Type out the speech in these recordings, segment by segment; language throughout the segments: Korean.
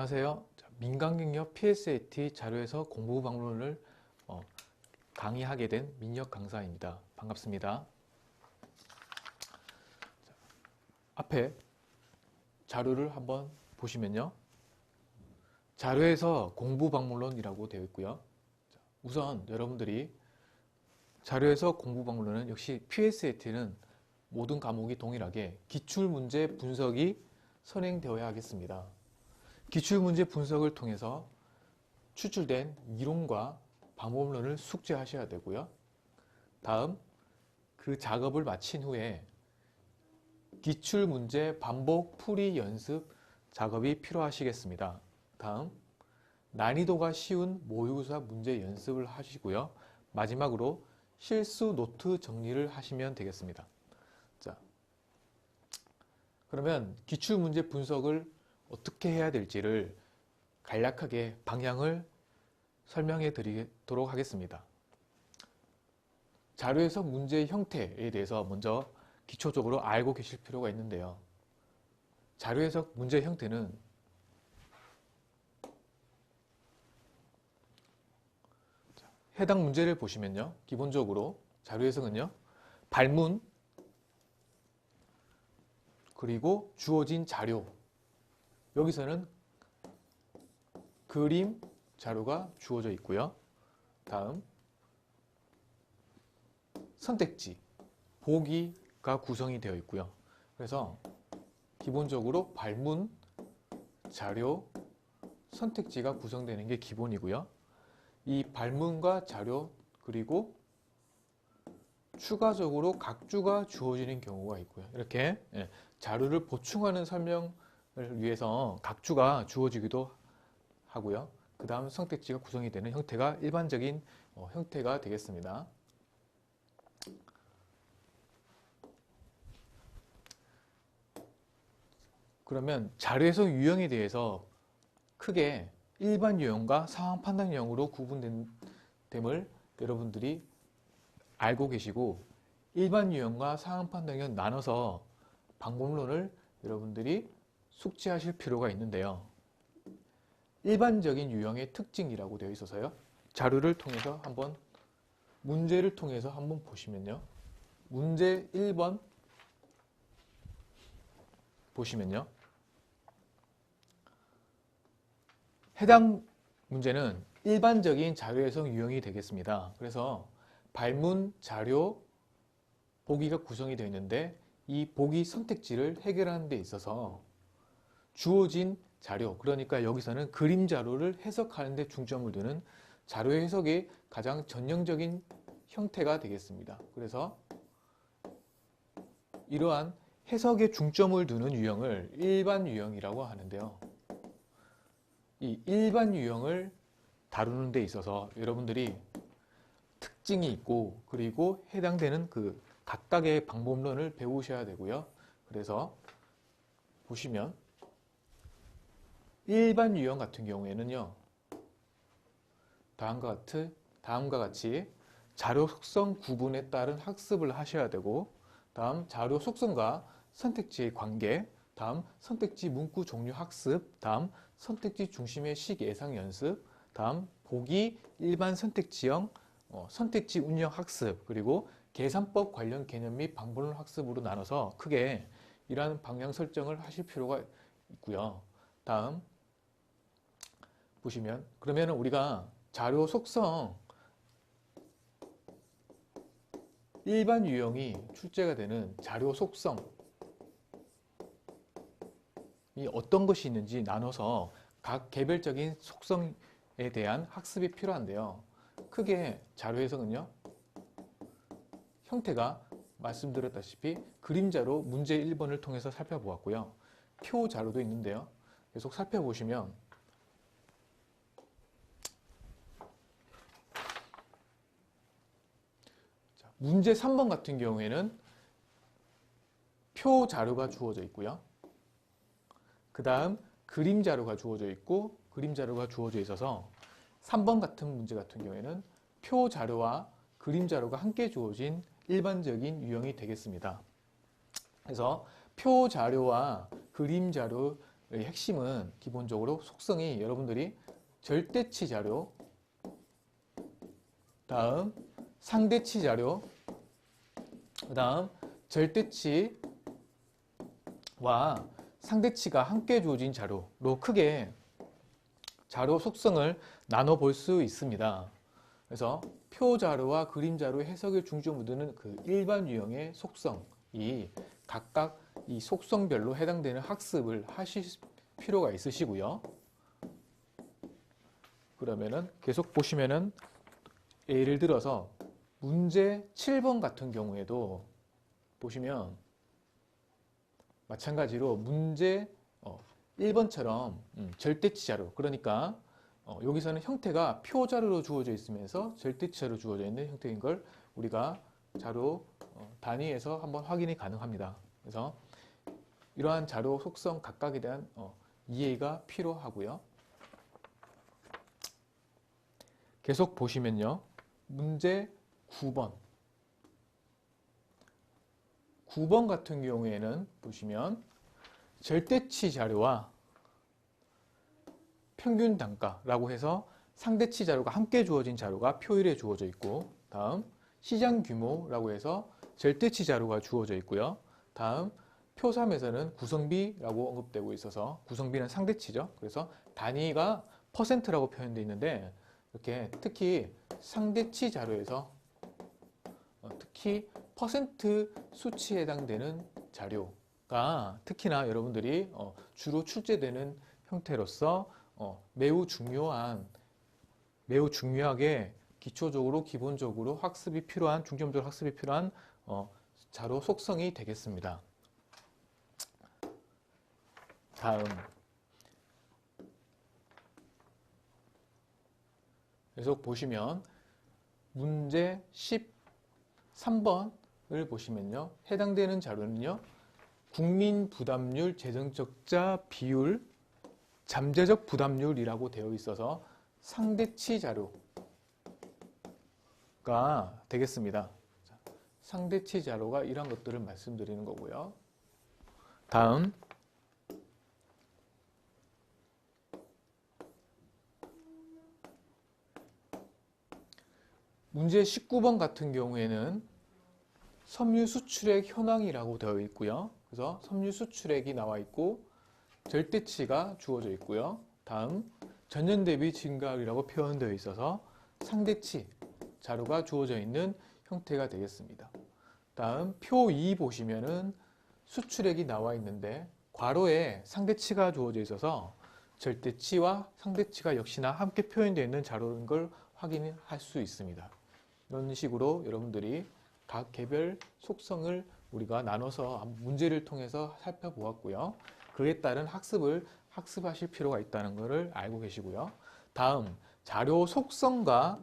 안녕하세요. 민간경력 PSAT 자료에서 공부 방법론을 강의하게 된 민혁 강사입니다. 반갑습니다. 앞에 자료를 한번 보시면요. 자료에서 공부 방법론이라고 되어 있고요. 우선 여러분들이 자료에서 공부 방법론은 역시 PSAT는 모든 과목이 동일하게 기출문제 분석이 선행되어야 하겠습니다. 기출문제 분석을 통해서 추출된 이론과 방법론을 숙지하셔야 되고요. 다음 그 작업을 마친 후에 기출문제 반복 풀이 연습 작업이 필요하시겠습니다. 다음 난이도가 쉬운 모의고사 문제 연습을 하시고요. 마지막으로 실수 노트 정리를 하시면 되겠습니다. 자, 그러면 기출문제 분석을 어떻게 해야 될지를 간략하게 방향을 설명해 드리도록 하겠습니다. 자료에서 문제의 형태에 대해서 먼저 기초적으로 알고 계실 필요가 있는데요. 자료에서 문제의 형태는 해당 문제를 보시면요. 기본적으로 자료 해석은요. 발문 그리고 주어진 자료 여기서는 그림 자료가 주어져 있고요. 다음 선택지 보기가 구성이 되어 있고요. 그래서 기본적으로 발문 자료 선택지가 구성되는 게 기본이고요. 이 발문과 자료 그리고 추가적으로 각주가 주어지는 경우가 있고요. 이렇게 자료를 보충하는 설명을 위해서 각주가 주어지기도 하고요. 그 다음 선택지가 구성이 되는 형태가 일반적인 형태가 되겠습니다. 그러면 자료 해석 유형에 대해서 크게 일반 유형과 상황 판단 유형으로 구분됨을 여러분들이 알고 계시고 일반 유형과 상황 판단 유형 나눠서 방법론을 여러분들이 숙지하실 필요가 있는데요. 일반적인 유형의 특징이라고 되어 있어서요. 자료를 통해서 한번 문제를 통해서 한번 보시면요. 문제 1번 보시면요. 해당 문제는 일반적인 자료 해석 유형이 되겠습니다. 그래서 발문, 자료, 보기가 구성이 되어 있는데 이 보기 선택지를 해결하는 데 있어서 주어진 자료, 그러니까 여기서는 그림 자료를 해석하는 데 중점을 두는 자료 해석의 가장 전형적인 형태가 되겠습니다. 그래서 이러한 해석에 중점을 두는 유형을 일반 유형이라고 하는데요. 이 일반 유형을 다루는 데 있어서 여러분들이 특징이 있고 그리고 해당되는 그 각각의 방법론을 배우셔야 되고요. 그래서 보시면 일반 유형 같은 경우에는요. 다음과 같이 자료 속성 구분에 따른 학습을 하셔야 되고 다음 자료 속성과 선택지의 관계 다음 선택지 문구 종류 학습 다음 선택지 중심의 식 예상 연습 다음 보기 일반 선택지형 선택지 운영 학습 그리고 계산법 관련 개념 및 방법론 학습으로 나눠서 크게 이러한 방향 설정을 하실 필요가 있고요. 다음 보시면 그러면 우리가 자료 속성 일반 유형이 출제가 되는 자료 속성이 어떤 것이 있는지 나눠서 각 개별적인 속성에 대한 학습이 필요한데요. 크게 자료 해석은요. 형태가 말씀드렸다시피 그림자로 문제 1번을 통해서 살펴보았고요. 표 자료도 있는데요. 계속 살펴보시면 문제 3번 같은 경우에는 표 자료가 주어져 있고요. 그 다음 그림 자료가 주어져 있고 그림 자료가 주어져 있어서 3번 같은 문제 같은 경우에는 표 자료와 그림 자료가 함께 주어진 일반적인 유형이 되겠습니다. 그래서 표 자료와 그림 자료 핵심은 기본적으로 속성이 여러분들이 절대치 자료, 다음 상대치 자료, 그 다음 절대치와 상대치가 함께 주어진 자료로 크게 자료 속성을 나눠 볼 수 있습니다. 그래서 표 자료와 그림 자료의 해석에 중점을 두는 그 일반 유형의 속성이 각각 이 속성별로 해당되는 학습을 하실 필요가 있으시고요. 그러면은 계속 보시면은 예를 들어서 문제 7번 같은 경우에도 보시면 마찬가지로 문제 1번처럼 절대치 자료, 그러니까 여기서는 형태가 표 자료로 주어져 있으면서 절대치 자료로 주어져 있는 형태인 걸 우리가 자료 단위에서 한번 확인이 가능합니다. 그래서 이러한 자료 속성 각각에 대한 이해가 필요하고요. 계속 보시면요. 문제 9번. 9번 같은 경우에는 보시면 절대치 자료와 평균 단가라고 해서 상대치 자료가 함께 주어진 자료가 표일에 주어져 있고, 다음 시장 규모라고 해서 절대치 자료가 주어져 있고요. 다음 표 3에서는 구성비라고 언급되고 있어서 구성비는 상대치죠. 그래서 단위가 퍼센트라고 표현되어 있는데 이렇게 특히 상대치 자료에서 특히 퍼센트 수치에 해당되는 자료가 특히나 여러분들이 주로 출제되는 형태로서 매우 중요하게 기초적으로 기본적으로 학습이 필요한 중점적으로 학습이 필요한 자료 속성이 되겠습니다. 다음 계속 보시면 문제 13번을 보시면요. 해당되는 자료는요. 국민 부담률, 재정적자 비율, 잠재적 부담률이라고 되어 있어서 상대치 자료가 되겠습니다. 상대치 자료가 이런 것들을 말씀드리는 거고요. 다음 문제 19번 같은 경우에는 섬유 수출액 현황이라고 되어 있고요. 그래서 섬유 수출액이 나와 있고 절대치가 주어져 있고요. 다음 전년 대비 증가율이라고 표현되어 있어서 상대치 자료가 주어져 있는 형태가 되겠습니다. 다음 표 2 보시면은 수출액이 나와 있는데 괄호에 상대치가 주어져 있어서 절대치와 상대치가 역시나 함께 표현되어 있는 자료인 걸 확인할 수 있습니다. 이런 식으로 여러분들이 각 개별 속성을 우리가 나눠서 문제를 통해서 살펴보았고요. 그에 따른 학습하실 필요가 있다는 것을 알고 계시고요. 다음 자료 속성과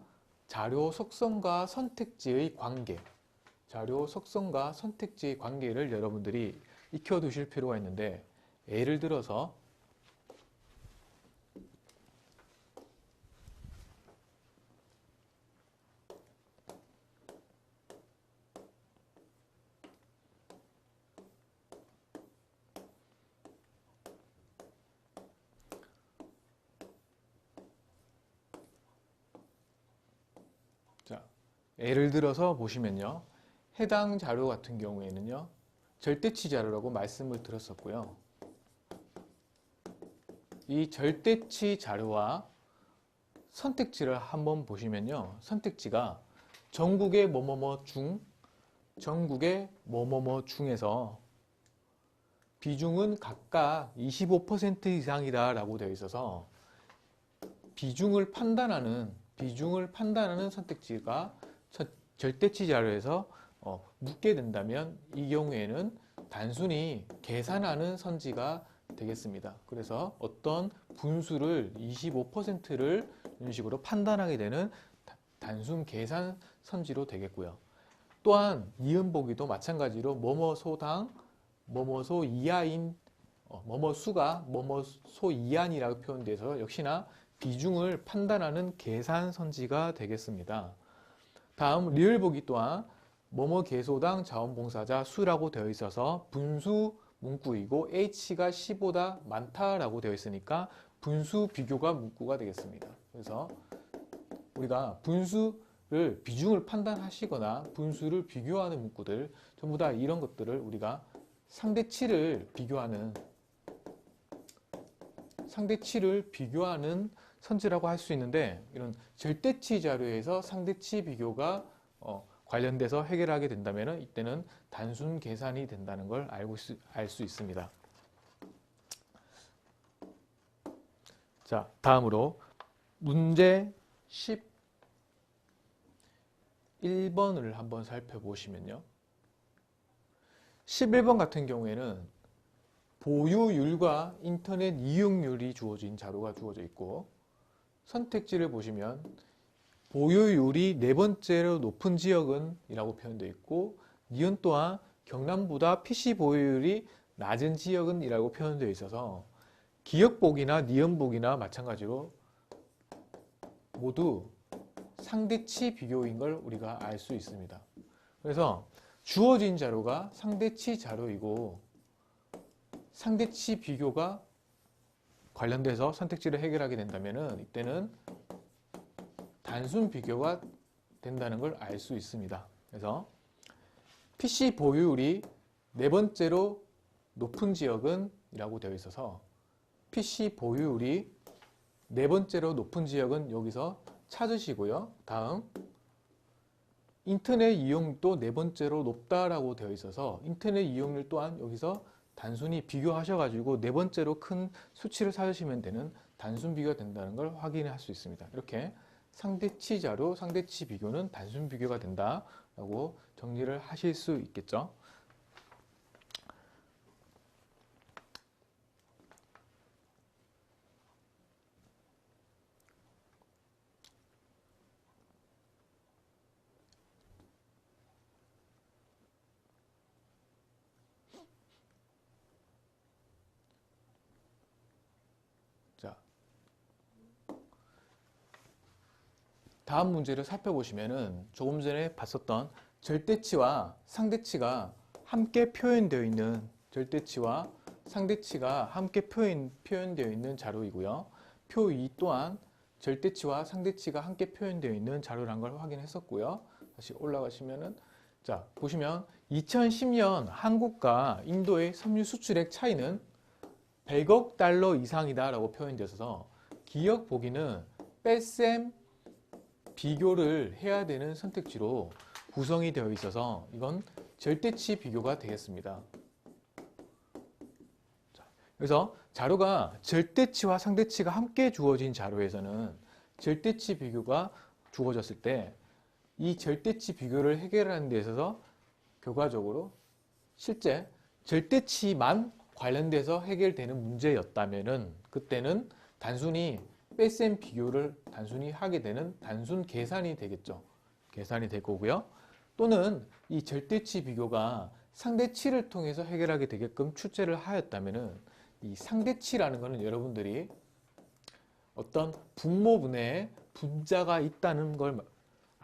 선택지의 관계, 자료 속성과 선택지의 관계를 여러분들이 익혀두실 필요가 있는데, 예를 들어서 예를 들어서 보시면요. 해당 자료 같은 경우에는요. 절대치 자료라고 말씀을 드렸었고요. 이 절대치 자료와 선택지를 한번 보시면요. 선택지가 전국의 뭐뭐뭐 중에서 비중은 각각 25% 이상이다 라고 되어 있어서 비중을 판단하는 선택지가 절대치 자료에서 묻게 된다면 이 경우에는 단순히 계산하는 선지가 되겠습니다. 그래서 어떤 분수를 25%를 이런 식으로 판단하게 되는 단순 계산 선지로 되겠고요. 또한 이음보기도 마찬가지로 뭐뭐소당 뭐뭐소 이하인 뭐뭐수가 뭐뭐소 이하이라고 표현돼서 역시나 비중을 판단하는 계산 선지가 되겠습니다. 다음 리을보기 또한 뭐뭐 개소당 자원봉사자 수라고 되어 있어서 분수 문구이고 H가 C보다 많다라고 되어 있으니까 분수 비교가 문구가 되겠습니다. 그래서 우리가 분수를 비중을 판단하시거나 분수를 비교하는 문구들 전부 다 이런 것들을 우리가 상대치를 비교하는 선지라고 할 수 있는데, 이런 절대치 자료에서 상대치 비교가 관련돼서 해결하게 된다면 이때는 단순 계산이 된다는 걸 알 수 있습니다. 자, 다음으로 문제 11번을 한번 살펴보시면요. 11번 같은 경우에는 보유율과 인터넷 이용률이 주어진 자료가 주어져 있고, 선택지를 보시면 보유율이 네 번째로 높은 지역은 이라고 표현되어 있고, 니은 또한 경남보다 PC 보유율이 낮은 지역은 이라고 표현되어 있어서 기역복이나 니은복이나 마찬가지로 모두 상대치 비교인 걸 우리가 알 수 있습니다. 그래서 주어진 자료가 상대치 자료이고 상대치 비교가 관련돼서 선택지를 해결하게 된다면 이때는 단순 비교가 된다는 걸 알 수 있습니다. 그래서 PC 보유율이 네 번째로 높은 지역은 이라고 되어 있어서 PC 보유율이 네 번째로 높은 지역은 여기서 찾으시고요. 다음 인터넷 이용률도 네 번째로 높다라고 되어 있어서 인터넷 이용률 또한 여기서 단순히 비교하셔가지고 네 번째로 큰 수치를 찾으시면 되는 단순 비교가 된다는 걸 확인할 수 있습니다. 이렇게 상대치 자료, 상대치 비교는 단순 비교가 된다라고 정리를 하실 수 있겠죠. 자, 다음 문제를 살펴보시면은 조금 전에 봤었던 절대치와 상대치가 함께 표현되어 있는 절대치와 상대치가 함께 표현되어 있는 자료이고요. 표 2 또한 절대치와 상대치가 함께 표현되어 있는 자료란 걸 확인했었고요. 다시 올라가시면은 자, 보시면 2010년 한국과 인도의 섬유 수출액 차이는 100억 달러 이상이다 라고 표현되어서 기억 보기는 뺄셈 비교를 해야 되는 선택지로 구성이 되어 있어서 이건 절대치 비교가 되겠습니다. 그래서 자료가 절대치와 상대치가 함께 주어진 자료에서는 절대치 비교가 주어졌을 때 이 절대치 비교를 해결하는 데 있어서 결과적으로 실제 절대치만 관련돼서 해결되는 문제였다면은 그때는 단순히 뺄셈 비교를 단순히 하게 되는 단순 계산이 되겠죠. 계산이 될 거고요. 또는 이 절대치 비교가 상대치를 통해서 해결하게 되게끔 출제를 하였다면은 이 상대치라는 것은 여러분들이 어떤 분모분에 분자가 있다는 걸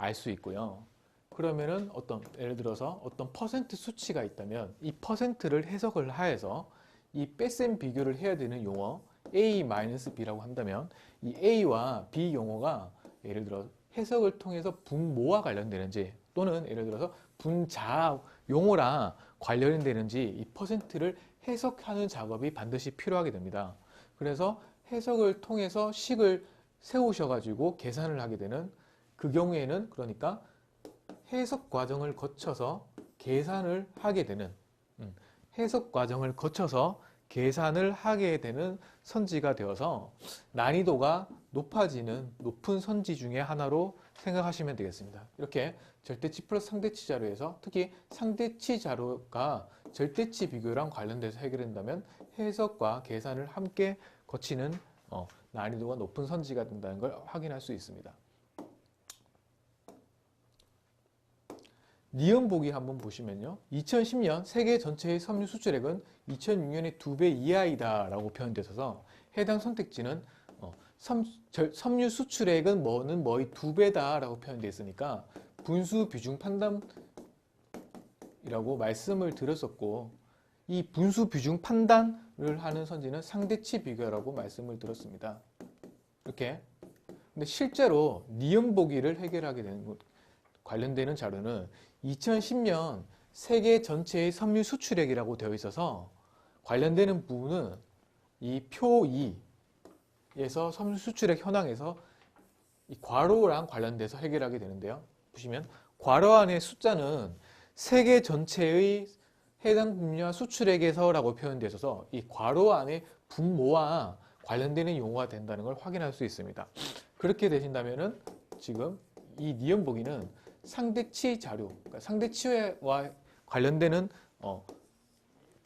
알 수 있고요. 그러면은 예를 들어서 어떤 퍼센트 수치가 있다면 이 퍼센트를 해석을 하여서 이 뺄셈 비교를 해야 되는 용어 A-B라고 한다면 이 A와 B 용어가 예를 들어 해석을 통해서 분모와 관련되는지 또는 예를 들어서 분자 용어랑 관련이 되는지 이 퍼센트를 해석하는 작업이 반드시 필요하게 됩니다. 그래서 해석을 통해서 식을 세우셔가지고 계산을 하게 되는 그 경우에는 그러니까 해석 과정을 거쳐서 계산을 하게 되는 해석 과정을 거쳐서 계산을 하게 되는 선지가 되어서 난이도가 높아지는 높은 선지 중에 하나로 생각하시면 되겠습니다. 이렇게 절대치 플러스 상대치 자료에서 특히 상대치 자료가 절대치 비교랑 관련돼서 해결된다면 해석과 계산을 함께 거치는 난이도가 높은 선지가 된다는 걸 확인할 수 있습니다. 니은 보기 한번 보시면요. 2010년 세계 전체의 섬유 수출액은 2006년의 2배 이하이다 라고 표현되어서 해당 선택지는 섬유 수출액은 뭐의 2배다 라고 표현되어 있으니까 분수 비중 판단이라고 말씀을 드렸었고 이 분수 비중 판단을 하는 선지는 상대치 비교라고 말씀을 드렸습니다. 이렇게. 근데 실제로 니은 보기를 해결하게 되는 관련되는 자료는 2010년 세계 전체의 섬유 수출액이라고 되어 있어서 관련되는 부분은 이 표 2에서 섬유 수출액 현황에서 이 괄호랑 관련돼서 해결하게 되는데요. 보시면 괄호 안의 숫자는 세계 전체의 해당 분야 수출액에서라고 표현되어 있어서 이 괄호 안의 분모와 관련되는 용어가 된다는 걸 확인할 수 있습니다. 그렇게 되신다면은 지금 이 니은 보기는 상대치 자료, 그러니까 상대치와 관련되는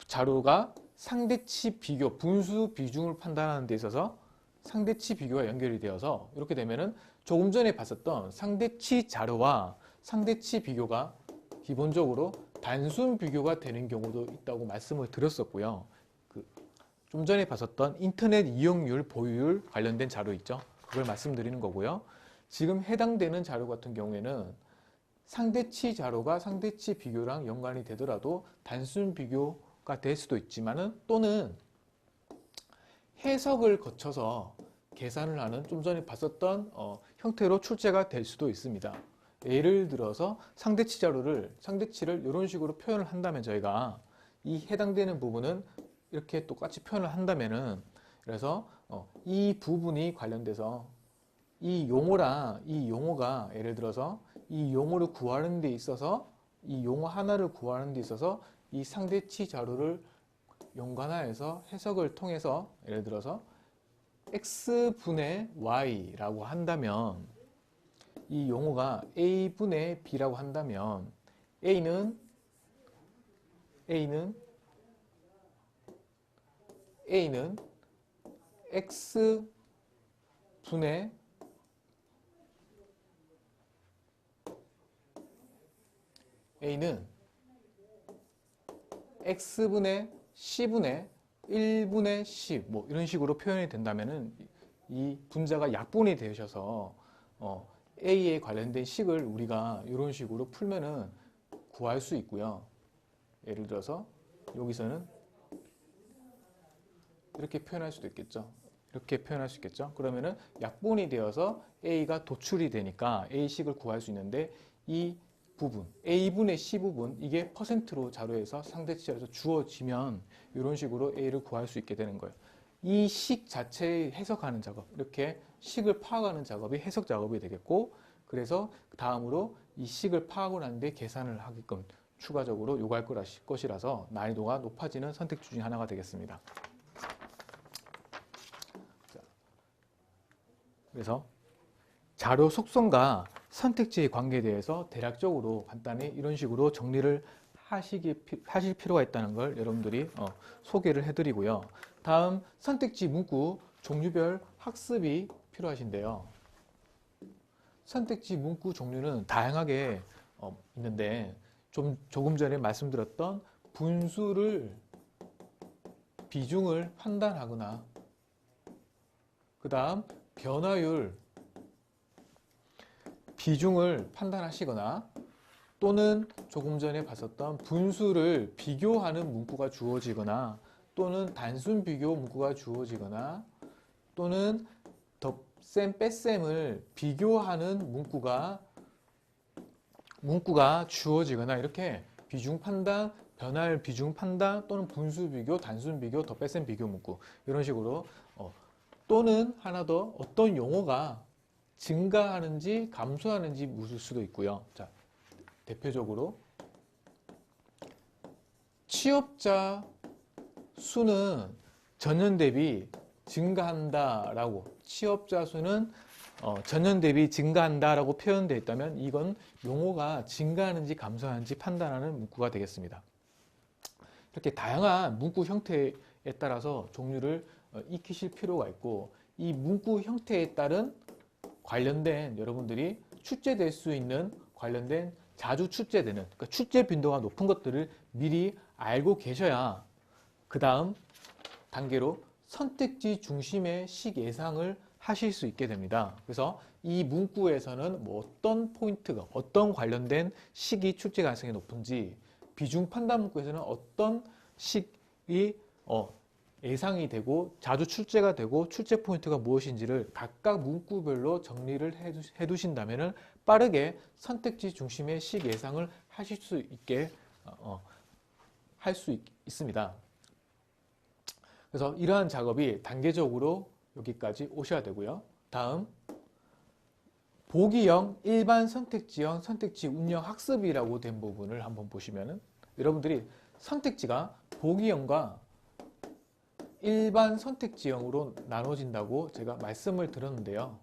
자료가 상대치 비교, 분수 비중을 판단하는 데 있어서 상대치 비교가 연결이 되어서 이렇게 되면은 조금 전에 봤었던 상대치 자료와 상대치 비교가 기본적으로 단순 비교가 되는 경우도 있다고 말씀을 드렸었고요. 좀 전에 봤었던 인터넷 이용률, 보유율 관련된 자료 있죠. 그걸 말씀드리는 거고요. 지금 해당되는 자료 같은 경우에는 상대치 자료가 상대치 비교랑 연관이 되더라도 단순 비교가 될 수도 있지만은 또는 해석을 거쳐서 계산을 하는 좀 전에 봤었던 형태로 출제가 될 수도 있습니다. 예를 들어서 상대치 자료를 상대치를 이런 식으로 표현을 한다면 저희가 이 해당되는 부분은 이렇게 똑같이 표현을 한다면은 그래서 이 부분이 관련돼서 이 용어랑 이 용어가 예를 들어서 이 용어를 구하는 데 있어서 이 용어 하나를 구하는 데 있어서 이 상대치 자료를 연관하여서 해석을 통해서 예를 들어서 x분의 y라고 한다면 이 용어가 a분의 b라고 한다면 a는 x분의 a는 x분의 c분의 1분의 c 뭐 이런 식으로 표현이 된다면은 이 분자가 약분이 되셔서 a에 관련된 식을 우리가 이런 식으로 풀면은 구할 수 있고요. 예를 들어서 여기서는 이렇게 표현할 수도 있겠죠. 이렇게 표현할 수 있겠죠. 그러면은 약분이 되어서 a가 도출이 되니까 a식을 구할 수 있는데 이 부분, a분의 c 부분 이게 퍼센트로 자료에서 상대치 자료에서 주어지면 이런 식으로 a를 구할 수 있게 되는 거예요. 이 식 자체의 해석하는 작업, 이렇게 식을 파악하는 작업이 해석 작업이 되겠고 그래서 다음으로 이 식을 파악을 하는데 계산을 하게끔 추가적으로 요구할 것이라서 난이도가 높아지는 선택지 중에 하나가 되겠습니다. 그래서 자료 속성과 선택지의 관계에 대해서 대략적으로 간단히 이런 식으로 정리를 하실 필요가 있다는 걸 여러분들이 소개를 해드리고요. 다음 선택지 문구 종류별 학습이 필요하신데요. 선택지 문구 종류는 다양하게 있는데 조금 전에 말씀드렸던 분수를 비중을 판단하거나 그 다음 변화율 비중을 판단하시거나 또는 조금 전에 봤었던 분수를 비교하는 문구가 주어지거나 또는 단순 비교 문구가 주어지거나 또는 덧셈 뺄셈을 비교하는 문구가 주어지거나 이렇게 비중 판단, 변화율 비중 판단 또는 분수 비교, 단순 비교, 덧뺄셈 비교 문구 이런 식으로 또는 하나 더 어떤 용어가 증가하는지 감소하는지 묻을 수도 있고요. 자, 대표적으로 취업자 수는 전년 대비 증가한다라고 취업자 수는 전년 대비 증가한다라고 표현되어 있다면 이건 용어가 증가하는지 감소하는지 판단하는 문구가 되겠습니다. 이렇게 다양한 문구 형태에 따라서 종류를 익히실 필요가 있고 이 문구 형태에 따른 관련된 여러분들이 출제될 수 있는 관련된 자주 출제되는 그러니까 출제 빈도가 높은 것들을 미리 알고 계셔야 그 다음 단계로 선택지 중심의 식 예상을 하실 수 있게 됩니다. 그래서 이 문구에서는 뭐 어떤 포인트가 어떤 관련된 식이 출제 가능성이 높은지 비중 판단 문구에서는 어떤 식이 예상이 되고 자주 출제가 되고 출제 포인트가 무엇인지를 각각 문구별로 정리를 해두신다면 빠르게 선택지 중심의 식 예상을 하실 수 있게 할 수 있습니다. 그래서 이러한 작업이 단계적으로 여기까지 오셔야 되고요. 다음 보기형 일반 선택지형 선택지 운영 학습이라고 된 부분을 한번 보시면은 여러분들이 선택지가 보기형과 일반 선택지형으로 나눠진다고 제가 말씀을 드렸는데요.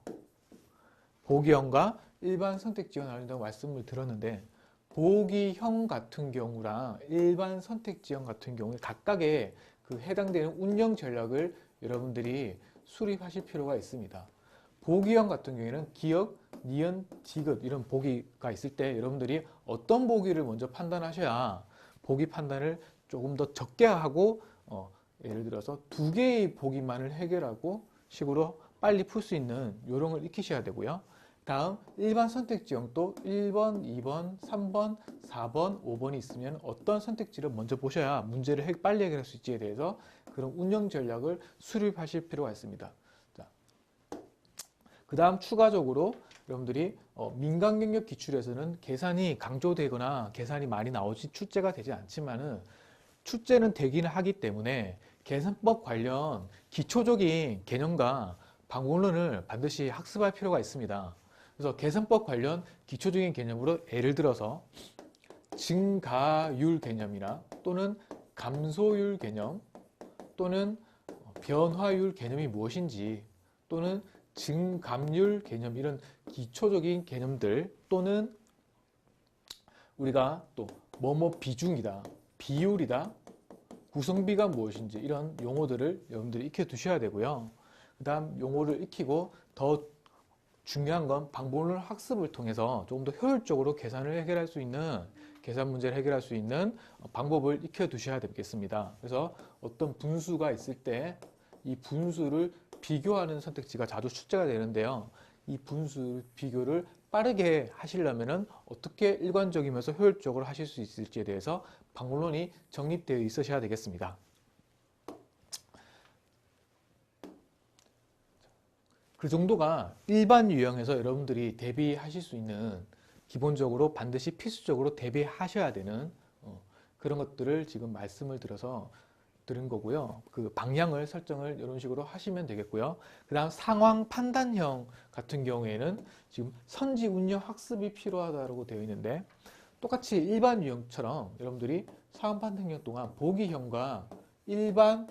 보기형과 일반 선택지형 나눠진다고 말씀을 드렸는데 보기형 같은 경우랑 일반 선택지형 같은 경우에 각각의 그 해당되는 운영 전략을 여러분들이 수립하실 필요가 있습니다. 보기형 같은 경우에는 기역, 니은, 디귿 이런 보기가 있을 때 여러분들이 어떤 보기를 먼저 판단하셔야 보기 판단을 조금 더 적게 하고 예를 들어서 2개의 보기만을 해결하고 식으로 빨리 풀 수 있는 요령을 익히셔야 되고요. 다음 일반 선택지형도 1번, 2번, 3번, 4번, 5번이 있으면 어떤 선택지를 먼저 보셔야 문제를 빨리 해결할 수 있지에 대해서 그런 운영 전략을 수립하실 필요가 있습니다. 그 다음 추가적으로 여러분들이 민간 경력 기출에서는 계산이 강조되거나 계산이 많이 나오지 출제가 되지 않지만은 출제는 되기는 하기 때문에 계산법 관련 기초적인 개념과 방법론을 반드시 학습할 필요가 있습니다. 그래서 계산법 관련 기초적인 개념으로 예를 들어서 증가율 개념이나 또는 감소율 개념 또는 변화율 개념이 무엇인지 또는 증감률 개념 이런 기초적인 개념들 또는 우리가 또 뭐뭐 비중이다 비율이다 구성비가 무엇인지 이런 용어들을 여러분들이 익혀 두셔야 되고요. 그 다음 용어를 익히고 더 중요한 건 방법론 학습을 통해서 조금 더 효율적으로 계산을 해결할 수 있는 계산 문제를 해결할 수 있는 방법을 익혀 두셔야 되겠습니다. 그래서 어떤 분수가 있을 때 이 분수를 비교하는 선택지가 자주 출제가 되는데요. 이 분수 비교를 빠르게 하시려면 어떻게 일관적이면서 효율적으로 하실 수 있을지에 대해서 방법론이 정립되어 있으셔야 되겠습니다. 그 정도가 일반 유형에서 여러분들이 대비하실 수 있는 기본적으로 반드시 필수적으로 대비하셔야 되는 그런 것들을 지금 말씀을 드린 거고요. 그 방향을 설정을 이런 식으로 하시면 되겠고요. 그 다음 상황 판단형 같은 경우에는 지금 선지 운영 학습이 필요하다고 되어 있는데 똑같이 일반 유형처럼 여러분들이 상황 판단형 동안 보기형과 일반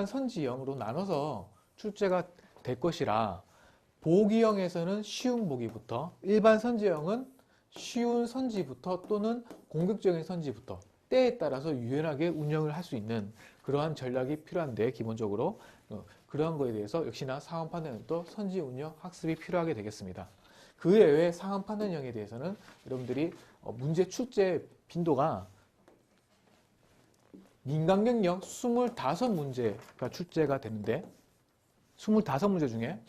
선지형으로 나눠서 출제가 될 것이라 보기형에서는 쉬운 보기부터 일반 선지형은 쉬운 선지부터 또는 공격적인 선지부터 때에 따라서 유연하게 운영을 할 수 있는 그러한 전략이 필요한데 기본적으로 그러한 거에 대해서 역시나 상황 판단형도 선지 운영 학습이 필요하게 되겠습니다. 그 외에 상황 판단형에 대해서는 여러분들이 문제 출제 빈도가 민간 경력 25문제가 출제가 되는데 25문제 중에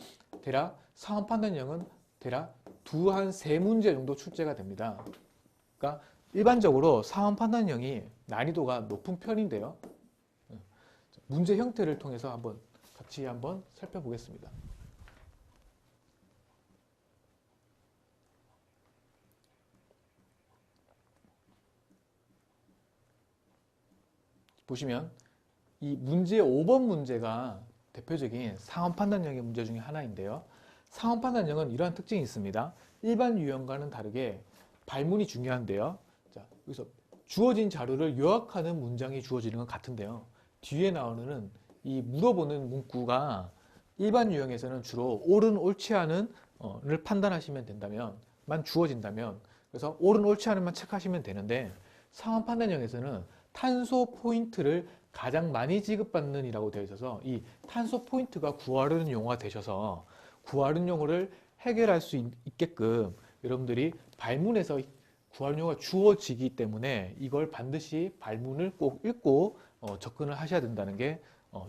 대략 상황 판단형은 대략 한 3문제 정도 출제가 됩니다. 그러니까 일반적으로 상황 판단형이 난이도가 높은 편인데요. 문제 형태를 통해서 같이 한번 살펴보겠습니다. 보시면 이 문제 5번 문제가 대표적인 상황 판단형의 문제 중에 하나인데요. 상황 판단형은 이러한 특징이 있습니다. 일반 유형과는 다르게 발문이 중요한데요. 자, 여기서 주어진 자료를 요약하는 문장이 주어지는 건 같은데요. 뒤에 나오는 이 물어보는 문구가 일반 유형에서는 주로 옳은 옳지 않은을 판단하시면 된다면만 주어진다면 그래서 옳은 옳지 않은만 체크하시면 되는데 상황 판단형에서는 탄소 포인트를 가장 많이 지급받는 이라고 되어 있어서 이 탄소 포인트가 구하려는 용어가 되셔서 구하는 용어를 해결할 수 있게끔 여러분들이 발문에서 구하는 용어가 주어지기 때문에 이걸 반드시 발문을 꼭 읽고 접근을 하셔야 된다는 게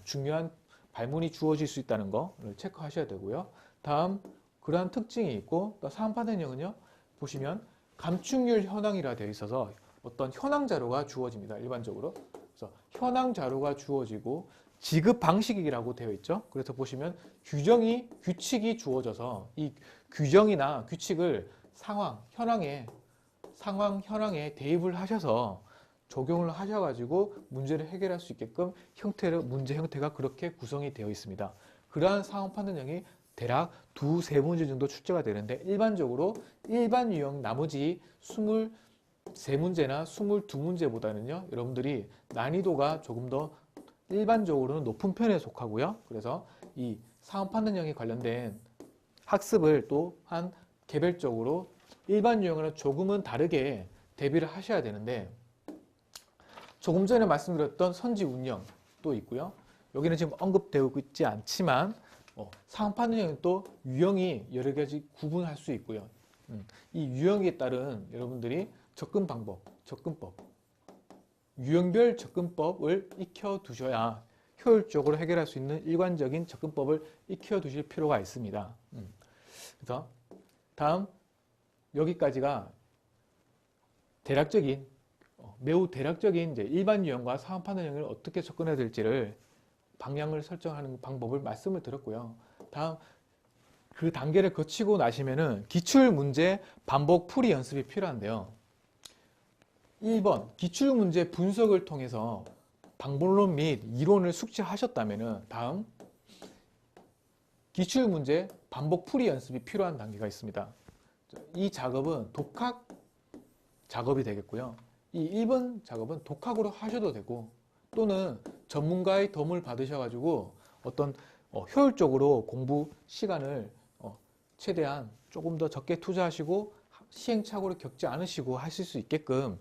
중요한 발문이 주어질 수 있다는 거를 체크하셔야 되고요. 다음 그러한 특징이 있고 또 상황 판단형은요 보시면 감축률 현황이라 되어 있어서 어떤 현황 자료가 주어집니다. 일반적으로. 그래서 현황 자료가 주어지고 지급 방식이라고 되어 있죠. 그래서 보시면 규칙이 주어져서 이 규정이나 규칙을 현황에 대입을 하셔서 적용을 하셔가지고 문제를 해결할 수 있게끔 문제 형태가 그렇게 구성이 되어 있습니다. 그러한 상황 판단형이 대략 두세 문제 정도 출제가 되는데 일반적으로 일반 유형 나머지 23문제나 22문제보다는요, 여러분들이 난이도가 조금 더 일반적으로는 높은 편에 속하고요. 그래서 이 상황 판단형에 관련된 학습을 또한 개별적으로 일반 유형과는 조금은 다르게 대비를 하셔야 되는데, 조금 전에 말씀드렸던 선지 운영도 있고요. 여기는 지금 언급되고 있지 않지만 상황 판단형은 또 유형이 여러 가지 구분할 수 있고요. 이 유형에 따른 여러분들이 접근법, 유형별 접근법을 익혀두셔야 효율적으로 해결할 수 있는 일관적인 접근법을 익혀두실 필요가 있습니다. 그래서 다음 여기까지가 매우 대략적인 이제 일반 유형과 상황 판단형을 어떻게 접근해야 될지를 방향을 설정하는 방법을 말씀을 드렸고요. 다음 그 단계를 거치고 나시면은 기출문제 반복 풀이 연습이 필요한데요. 1번 기출문제 분석을 통해서 방법론 및 이론을 숙지하셨다면은 다음 기출문제 반복 풀이 연습이 필요한 단계가 있습니다. 이 작업은 독학 작업이 되겠고요. 이 1번 작업은 독학으로 하셔도 되고 또는 전문가의 도움을 받으셔가지고 어떤 효율적으로 공부 시간을 최대한 조금 더 적게 투자하시고 시행착오를 겪지 않으시고 하실 수 있게끔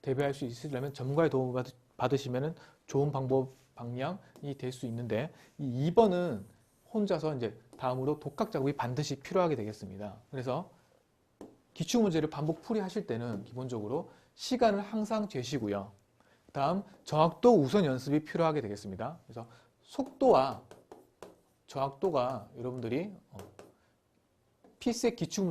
대비할 수 있으려면 전문가의 도움을 받으시면 좋은 방향이 될 수 있는데, 이 2번은 혼자서 이제 다음으로 독학 작업이 반드시 필요하게 되겠습니다. 그래서 기출문제를 반복 풀이하실 때는 기본적으로 시간을 항상 재시고요. 다음 정확도 우선 연습이 필요하게 되겠습니다. 그래서 속도와 정확도가 여러분들이 PSAT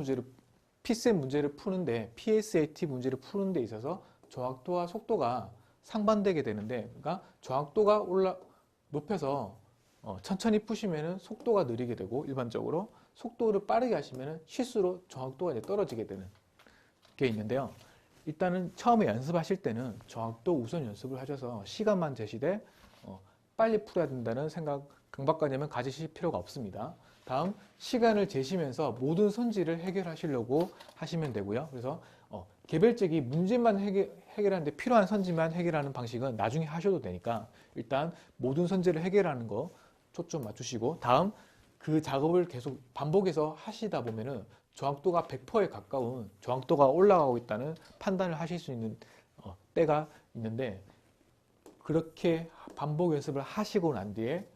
문제를 푸는데 PSAT 문제를 푸는 데 있어서 정확도와 속도가 상반되게 되는데, 그러니까 정확도가 높여서 천천히 푸시면 속도가 느리게 되고, 일반적으로 속도를 빠르게 하시면 실수로 정확도가 이제 떨어지게 되는 게 있는데요. 일단은 처음에 연습하실 때는 정확도 우선 연습을 하셔서 시간만 제시되 빨리 풀어야 된다는 강박관념은 가지실 필요가 없습니다. 다음 시간을 재시면서 모든 선지를 해결하시려고 하시면 되고요. 그래서 개별적인 문제만 해결하는데 필요한 선지만 해결하는 방식은 나중에 하셔도 되니까 일단 모든 선지를 해결하는 거 초점 맞추시고, 다음 그 작업을 계속 반복해서 하시다 보면은 정확도가 100%에 가까운 정확도가 올라가고 있다는 판단을 하실 수 있는 때가 있는데, 그렇게 반복 연습을 하시고 난 뒤에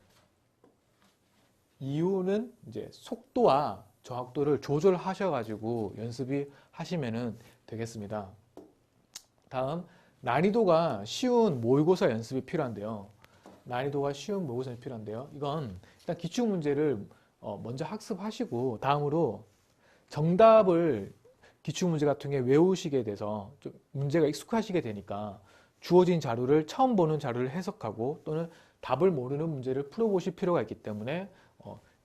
이유는 이제 속도와 정확도를 조절하셔가지고 연습이 하시면 되겠습니다. 다음 난이도가 쉬운 모의고사 연습이 필요한데요. 이건 일단 기출문제를 먼저 학습하시고 다음으로 정답을 기출문제 같은 게 외우시게 돼서 좀 문제가 익숙하시게 되니까 주어진 자료를 처음 보는 자료를 해석하고 또는 답을 모르는 문제를 풀어보실 필요가 있기 때문에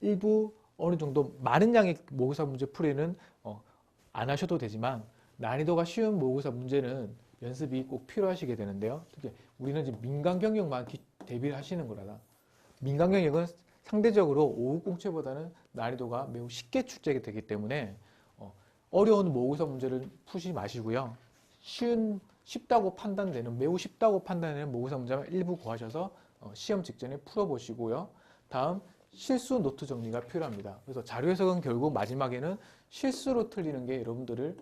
일부 어느 정도 많은 양의 모의고사 문제 풀이는 안 하셔도 되지만 난이도가 쉬운 모의고사 문제는 연습이 꼭 필요하시게 되는데요. 특히 우리는 지금 민간경영만 대비를 하시는 거라서 민간경영은 상대적으로 5급 공채보다는 난이도가 매우 쉽게 출제가 되기 때문에 어려운 모의고사 문제를 푸지 마시고요. 매우 쉽다고 판단되는 모의고사 문제만 일부 구하셔서 시험 직전에 풀어보시고요. 다음 실수 노트 정리가 필요합니다. 그래서 자료 해석은 결국 마지막에는 실수로 틀리는 게 여러분들을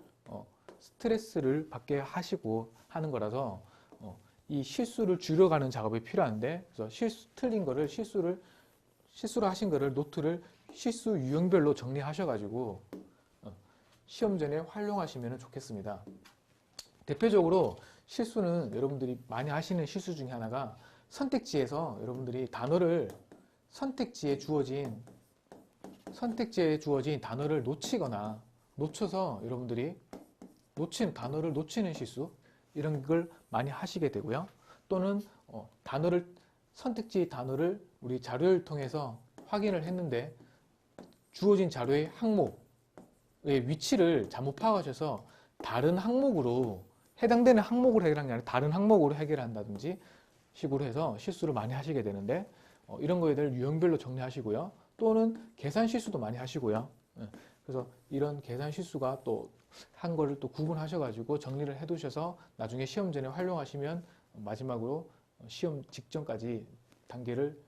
스트레스를 받게 하시고 하는 거라서 이 실수를 줄여가는 작업이 필요한데, 그래서 틀린 거를 실수를 하신 거를 노트를 실수 유형별로 정리하셔가지고 시험 전에 활용하시면 좋겠습니다. 대표적으로 실수는 여러분들이 많이 하시는 실수 중에 하나가 선택지에서 여러분들이 선택지에 주어진 단어를 놓치거나 놓쳐서 여러분들이 단어를 놓치는 실수, 이런 걸 많이 하시게 되고요. 또는 선택지 단어를 우리 자료를 통해서 확인을 했는데 주어진 자료의 항목의 위치를 잘못 파악하셔서 다른 항목으로 해당되는 항목으로 해결하는 게 아니라 다른 항목으로 해결한다든지 식으로 해서 실수를 많이 하시게 되는데 이런 거에 대해 유형별로 정리하시고요. 또는 계산 실수도 많이 하시고요. 그래서 이런 계산 실수가 또 한 거를 또 구분하셔가지고 정리를 해두셔서 나중에 시험 전에 활용하시면 마지막으로 시험 직전까지 단계를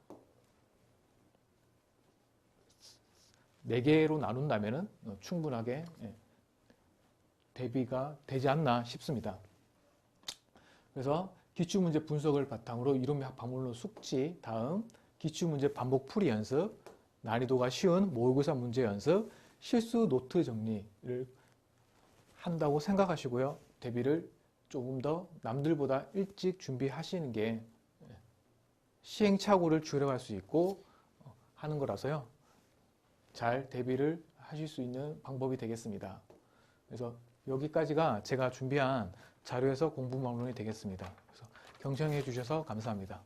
4개로 나눈다면 충분하게 대비가 되지 않나 싶습니다. 그래서 기출문제 분석을 바탕으로 이론학 방문론 숙지, 다음 기출문제 반복 풀이 연습, 난이도가 쉬운 모의고사 문제 연습, 실수 노트 정리를 한다고 생각하시고요. 대비를 조금 더 남들보다 일찍 준비하시는 게 시행착오를 줄여갈 수 있고 하는 거라서요. 잘 대비를 하실 수 있는 방법이 되겠습니다. 그래서 여기까지가 제가 준비한 자료에서 공부 방법이 되겠습니다. 그래서 경청해 주셔서 감사합니다.